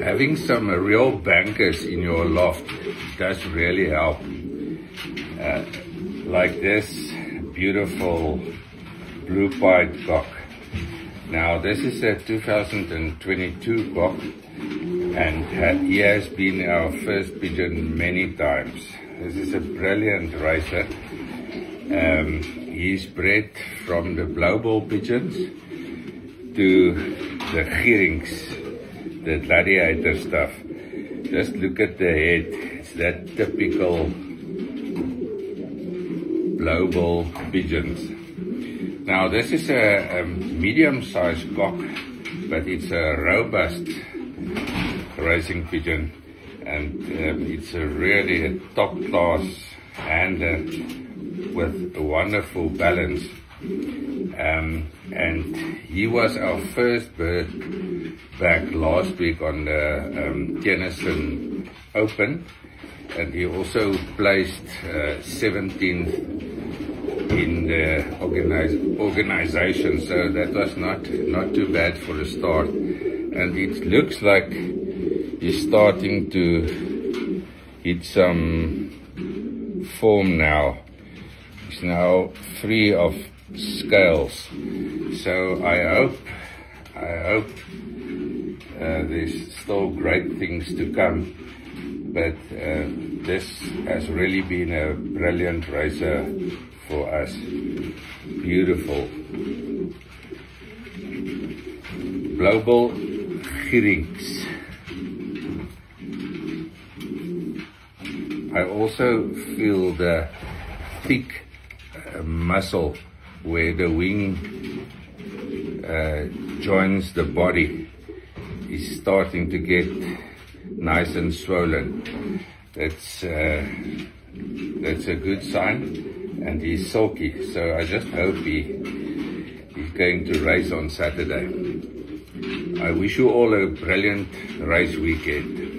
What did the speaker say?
Having some real bankers in your loft does really help. Like this beautiful blue-pied cock. Now this is a 2022 cock, and he has been our first pigeon many times. This is a brilliant racer. He's bred from the blowball pigeons to the gierings, the gladiator stuff. Just look at the head. It's that typical blowball pigeons. Now this is a medium-sized cock, but it's a robust racing pigeon, and it's a really top-class handler with a wonderful balance. And he was our first bird back last week on the Tennyson Open, and he also placed 17th in the organization, so that was not too bad for a start. And it looks like he's starting to hit some form now. He's now free of scales, so I hope there's still great things to come. But this has really been a brilliant racer for us. Beautiful blowball gierings. I also feel the thick muscle where the wing joins the body is starting to get nice and swollen. That's a good sign, and he's sulky, so I just hope he's going to race on Saturday. I wish you all a brilliant race weekend.